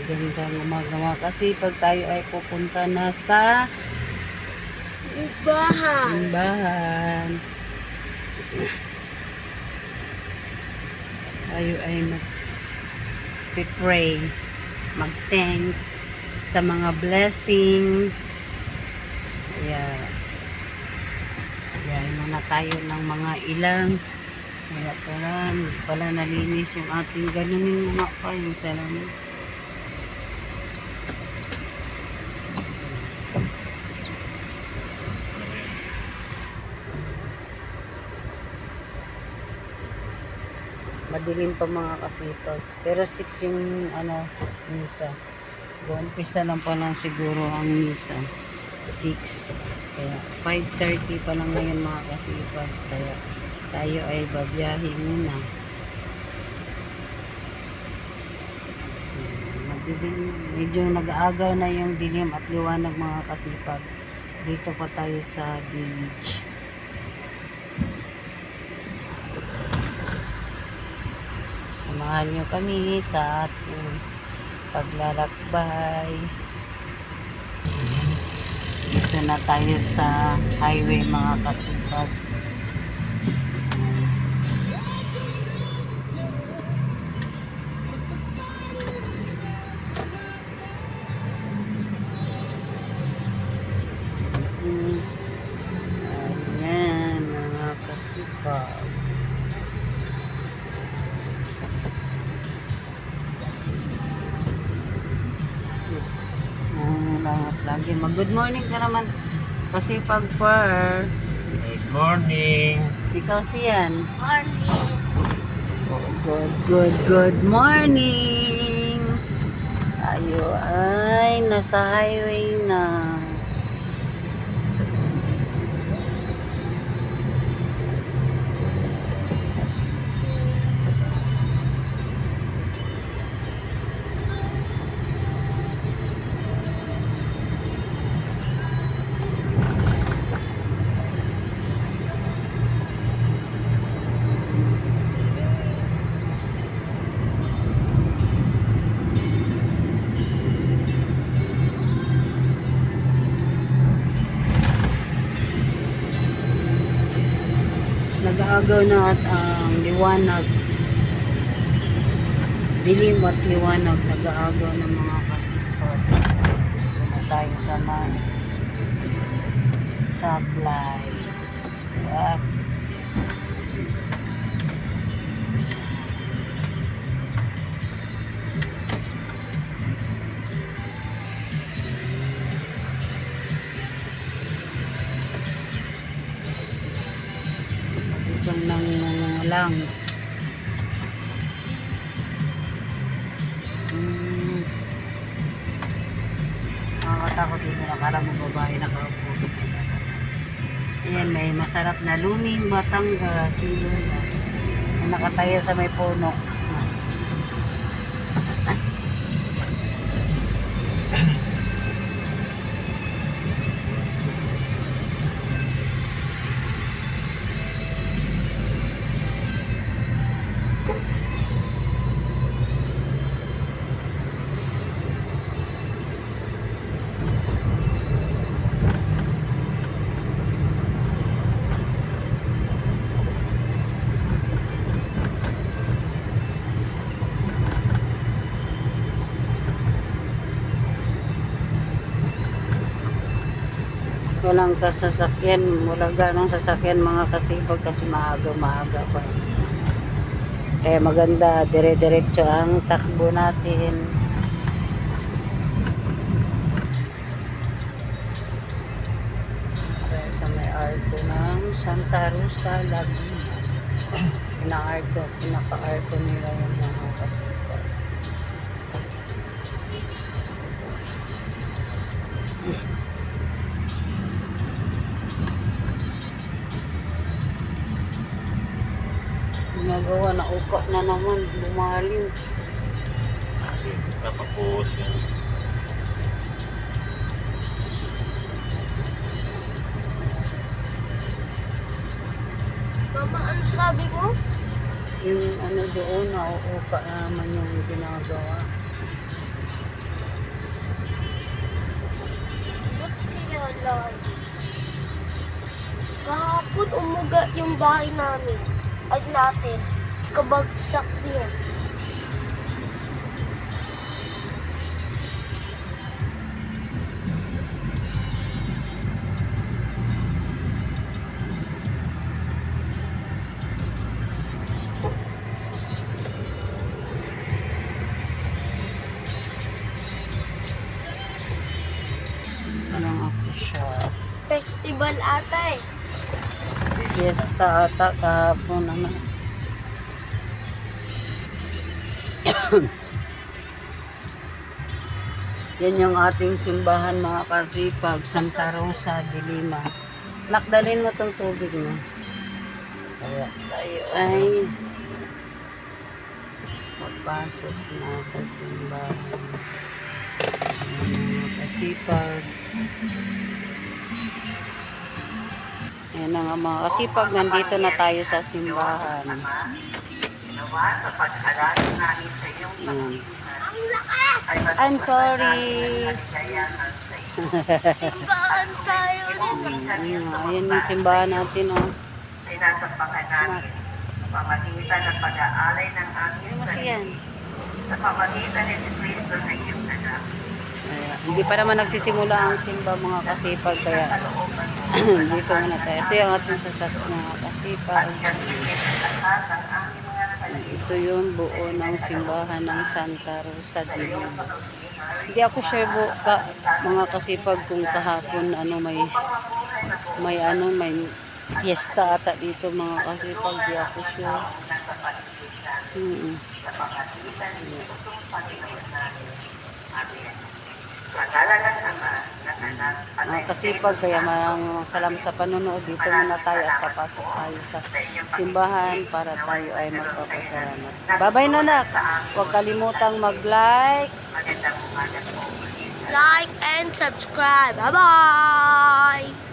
Magandang umaga kasi pag tayo ay pupunta na sa simbahan. Tayo ay mag-pray, mag-thanks sa mga blessing. Kaya muna tayo ng mga ilang. Kaya pala nalinis yung ating ganunin mga pa yung salamin. Madilim pa mga kasipag. Pero 6 yung misa. Umpisa lang pa lang siguro ang misa. 6. Kaya 5:30 pa lang ngayon mga kasipag. Kaya tayo ay babiyahe muna. Madilim. Medyo nag-aagaw na yung dilim at liwanag mga kasipag. Dito pa tayo sa beach. Samahan nyo kami sa ating paglalakbay. Dito na tayo sa highway mga kasipag. Ayan mga kasipag. Lagi good morning ka naman kasi pag per Good morning. ikaw siyan Morning. good morning. Tayo ay nasa highway na. Nag-aagaw na at ang liwanag, dilim at liwanag, nag-aagaw ng mga kasipag. Ito tayo sa mga stoplight. Diba? Itong ng lungs. Nakakatakot dito na karang babae nakaupo. Ayan, may masarap na luming Batangas. Nakataya sa may puno. Walang kasasakyan, wala ganong sasakyan mga kasipag kasi maaga pa. Kaya maganda, dire-diretso ang takbo natin. Kaya sa may arko ng Santa Rosa, Laguna. Pinaka-arko nila yung mga kasipag. Ginagawa na uka na naman, lumalim. Kasi napapos yan. Mama, ano sabi mo? Yung doon, nauuka na naman yung ginagawa. lang. Kahapon umuga yung bahay namin. Ay natin. Kabagsak niya. Anong ako siya? Festival ata eh. Fiesta ata kahapon ano. Yan yung ating simbahan mga kasipag, Santa Rosa de Lima. Nakdalin mo tong tubig mo. Kaya tayo ay magpasok na sa simbahan. Ayan, mga kasipag. Ayan na nga mga kasipag, nandito na tayo sa simbahan. Ayan. Ang lakas! I'm sorry. Simbahan tayo rin. Ayan yung simbahan natin, oh. Sinasampakan namin sa pamagitan ng pag-aalay ng aming Ano mas yan? sa pamagitan ni Kristo na iyong anak. Ayan. Hindi pa naman nagsisimula ang simba mga kasipag, kaya dito muna tayo. Ito yung ating sasakyan mga kasipag. Lahat ng aming mga Ito yung buo ng simbahan ng Santa Rosa de Lima. Hindi ako sure mga kasipag kung kahapon ano may fiesta ata dito mga kasipag, di ako sure. Pagkala ng Ama, ng Anak, at Mga kasipag, kaya maraming salamat sa panonood. Dito muna tayo at papasok tayo sa simbahan para tayo ay magpapasalamat. Bye-bye nanak! Huwag kalimutang mag-like, magandang umaga po. Like and subscribe. Bye-bye!